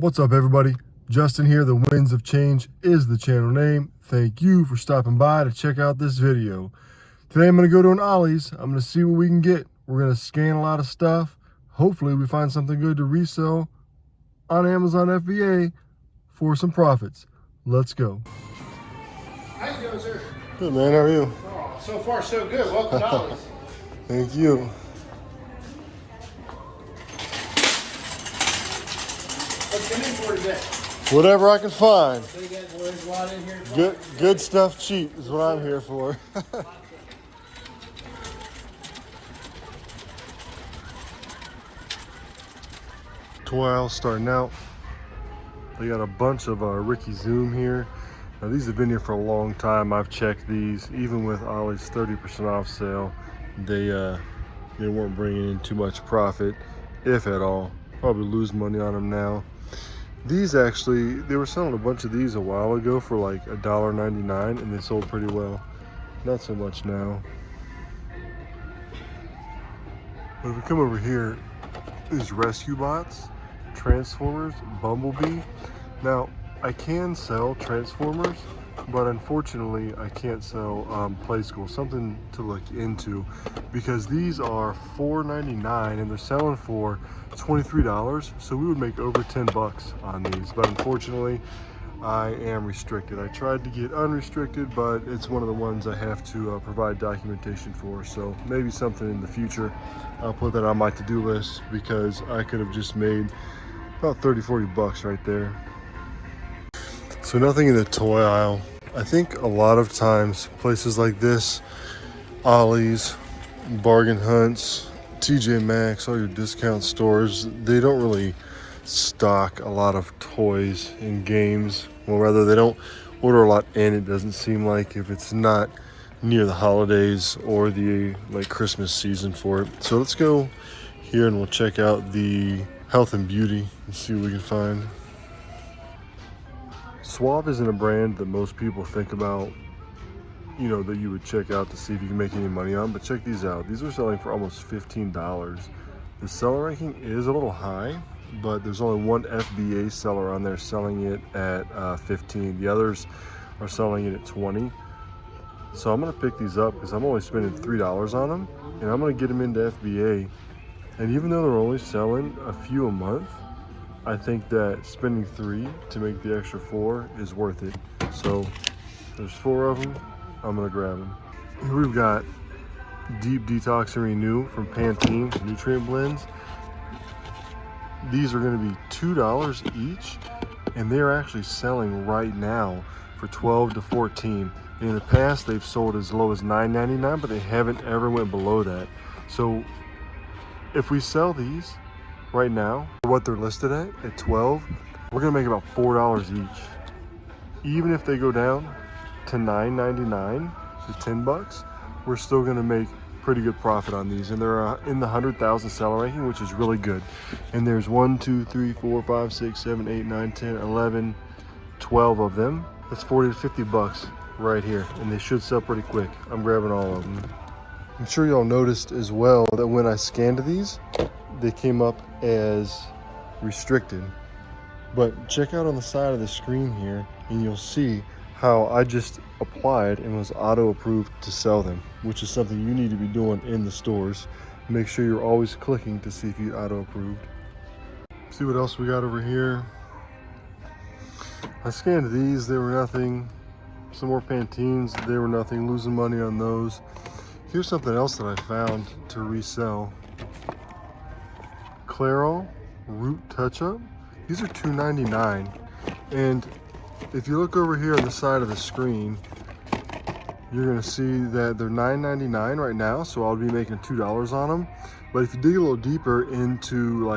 What's up, everybody? Justin here. The Winds of Change is the channel name. Thank you for stopping by to check out this video. Today I'm going to go to an Ollie's. I'm going to see what we can get. We're going to scan a lot of stuff. Hopefully we find something good to resell on Amazon FBA for some profits. Let's go. How you doing, sir? Good, man. How are you? Oh, so far so good. Welcome to Ollie's. Thank you. What's coming in for today? Whatever I can find. So you guys, there's a lot in here. Good stuff cheap is what I'm here for. Toy aisle starting out. They got a bunch of Ricky Zoom here. Now these have been here for a long time. I've checked these, even with Ollie's 30% off sale. They weren't bringing in too much profit, if at all. Probably lose money on them now. These actually, they were selling a bunch of these a while ago for like $1.99, and they sold pretty well. Not so much now. But if we come over here, these rescue bots, Transformers, Bumblebee. Now, I can sell Transformers, but unfortunately I can't sell Play School. Something to look into, because these are $4.99 and they're selling for $23, so we would make over 10 bucks on these. But unfortunately I am restricted. I tried to get unrestricted, but it's one of the ones I have to provide documentation for. So maybe something in the future, I'll put that on my to-do list, because I could have just made about 30-40 bucks right there. So nothing in the toy aisle. I think a lot of times places like this, Ollie's, bargain hunts, TJ Maxx, all your discount stores, they don't really stock a lot of toys and games. Well, rather, they don't order a lot in, it doesn't seem like, if it's not near the holidays or the Christmas season for it. So let's go here and we'll check out the health and beauty and see what we can find. Suave isn't a brand that most people think about, that you would check out to see if you can make any money on, but check these out. These are selling for almost $15. The seller ranking is a little high, but there's only one FBA seller on there selling it at 15. The others are selling it at 20. So I'm gonna pick these up because I'm only spending $3 on them, and I'm gonna get them into FBA. And even though they're only selling a few a month, I think that spending $3 to make the extra $4 is worth it. So there's 4 of them. I'm gonna grab them. Here we've got Deep Detox and Renew from Pantene nutrient blends. These are gonna be $2 each, and they're actually selling right now for $12 to $14. In the past, they've sold as low as $9.99, but they haven't ever went below that. So if we sell these right now, what they're listed at $12, we're gonna make about $4 each. Even if they go down to $9.99 to 10 bucks, we're still gonna make pretty good profit on these. And they're in the 100,000 seller ranking, which is really good. And there's 1, 2, 3, 4, 5, 6, 7, 8, 9, 10, 11, 12 of them. That's 40 to 50 bucks right here. And they should sell pretty quick. I'm grabbing all of them. I'm sure y'all noticed as well that when I scanned these, they came up as restricted. But check out on the side of the screen here, and you'll see how I just applied and was auto approved to sell them, which is something you need to be doing in the stores. Make sure you're always clicking to see if you auto approved. See what else we got over here. I scanned these, they were nothing. Some more Pantenes, they were nothing. Losing money on those. Here's something else that I found to resell. Claro Root Touch-Up. These are $2.99, and if you look over here on the side of the screen, you're gonna see that they're $9.99 right now, so I'll be making $2 on them. But if you dig a little deeper into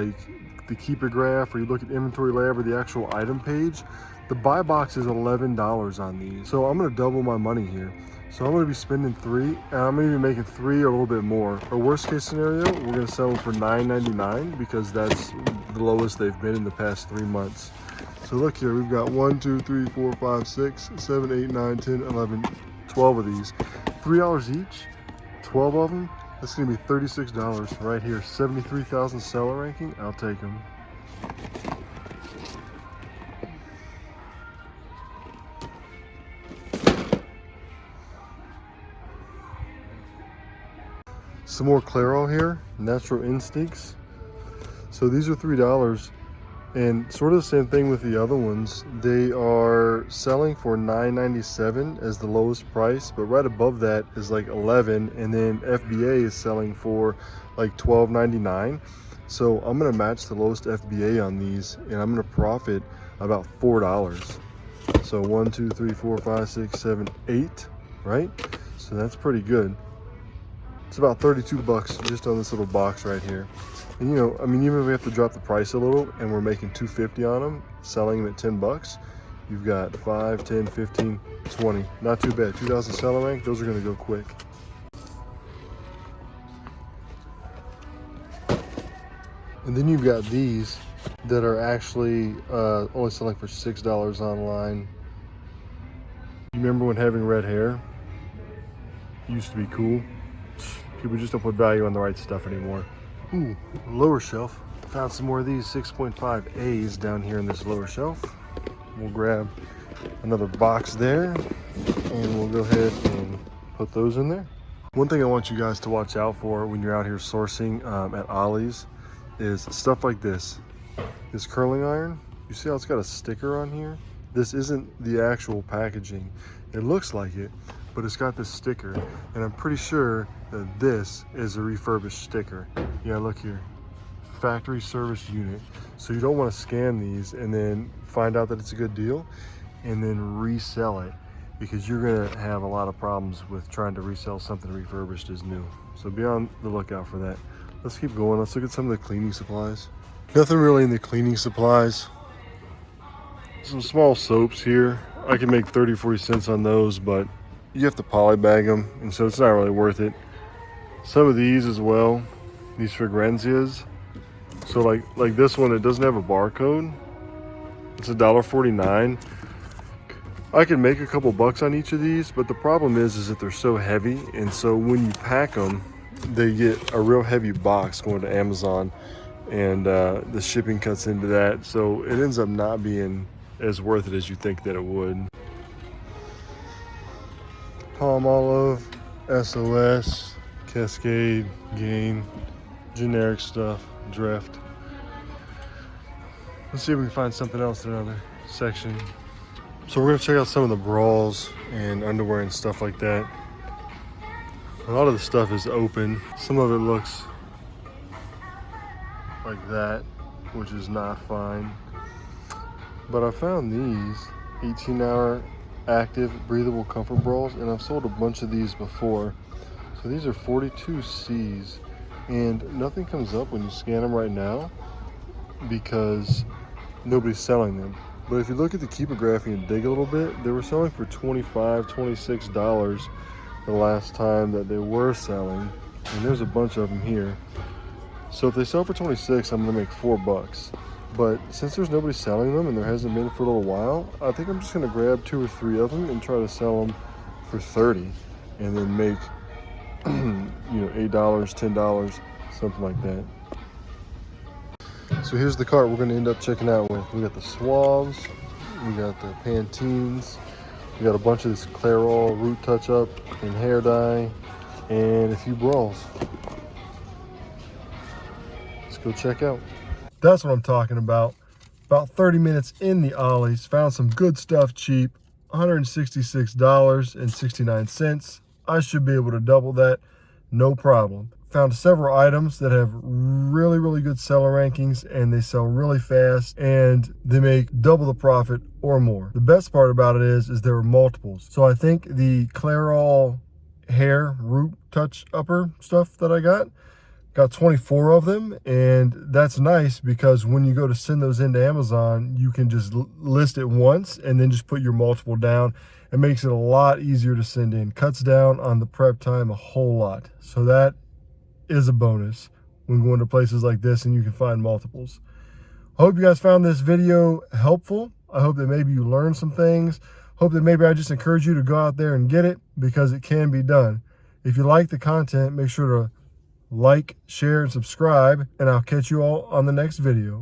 the Keeper graph, or you look at Inventory Lab or the actual item page, the buy box is $11 on these. So I'm gonna double my money here. So I'm gonna be spending $3, and I'm gonna be making $3 or a little bit more. Or worst case scenario, we're gonna sell them for $9.99, because that's the lowest they've been in the past 3 months. So look here, we've got 1, 2, 3, 4, 5, 6, 7, 8, 9, 10, 11, 12 of these. $3 each, 12 of them, that's gonna be $36 right here. 73,000 seller ranking, I'll take them. Some more Clairol here, Natural Instincts. So these are $3, and sort of the same thing with the other ones. They are selling for $9.97 as the lowest price, but right above that is like $11, and then FBA is selling for like $12.99. So I'm gonna match the lowest FBA on these, and I'm gonna profit about $4. So 1, 2, 3, 4, 5, 6, 7, 8, right? So that's pretty good. It's about 32 bucks just on this little box right here. And you know, I mean, even if we have to drop the price a little and we're making $2.50 on them, selling them at 10 bucks, you've got 5, 10, 15, 20. Not too bad. 2,000 seller rank, those are gonna go quick. And then you've got these that are actually only selling for $6 online. You remember when having red hair used to be cool? People just don't put value on the right stuff anymore. Ooh, lower shelf. Found some more of these 6.5 A's down here in this lower shelf. We'll grab another box there, and we'll go ahead and put those in there. One thing I want you guys to watch out for when you're out here sourcing at Ollie's is stuff like this. This curling iron, you see how it's got a sticker on here? This isn't the actual packaging. It looks like it, but it's got this sticker, and I'm pretty sure that this is a refurbished sticker. Yeah, look here, factory service unit. So you don't want to scan these and then find out that it's a good deal and then resell it, because you're gonna have a lot of problems with trying to resell something refurbished as new. So be on the lookout for that. Let's keep going. Let's look at some of the cleaning supplies. Nothing really in the cleaning supplies. Some small soaps here. I can make 30, 40 cents on those, but you have to polybag them, and so it's not really worth it. Some of these as well, these fragranzias. So like this one, it doesn't have a barcode. It's $1.49. I can make a couple bucks on each of these, but the problem is that they're so heavy, and so when you pack them, they get a real heavy box going to Amazon, and the shipping cuts into that, so it ends up not being as worth it as you think that it would. Palm Olive, SOS, Cascade, Gain, generic stuff, Drift. Let's see if we can find something else in another section. So we're gonna check out some of the bras and underwear and stuff like that. A lot of the stuff is open. Some of it looks like that, which is not fine. But I found these 18-hour active breathable comfort bras, and I've sold a bunch of these before. So these are 42Cs, and nothing comes up when you scan them right now because nobody's selling them. But if you look at the keepography and dig a little bit, they were selling for $25, $26 the last time that they were selling, and there's a bunch of them here. So if they sell for 26, I'm gonna make $4. But since there's nobody selling them and there hasn't been for a little while, I think I'm just gonna grab 2 or 3 of them and try to sell them for 30, and then make you know, $8, $10, something like that. So here's the cart we're gonna end up checking out with. We got the Suaves, we got the Pantene, we got a bunch of this Clairol root touch up and hair dye, and a few bras. Let's go check out. That's what I'm talking about. About 30 minutes in the Ollie's, found some good stuff cheap, $166.69. I should be able to double that, no problem. Found several items that have really, really good seller rankings, and they sell really fast, and they make double the profit or more. The best part about it is there were multiples. So I think the Clairol hair root touch upper stuff that I got 24 of them, and that's nice because when you go to send those into Amazon, you can just list it once and then just put your multiple down. It makes it a lot easier to send in. Cuts down on the prep time a whole lot. So that is a bonus when going to places like this and you can find multiples. I hope you guys found this video helpful. I hope that maybe you learned some things. Hope that maybe I just encourage you to go out there and get it, because it can be done. If you like the content, make sure to like, share, and subscribe, and I'll catch you all on the next video.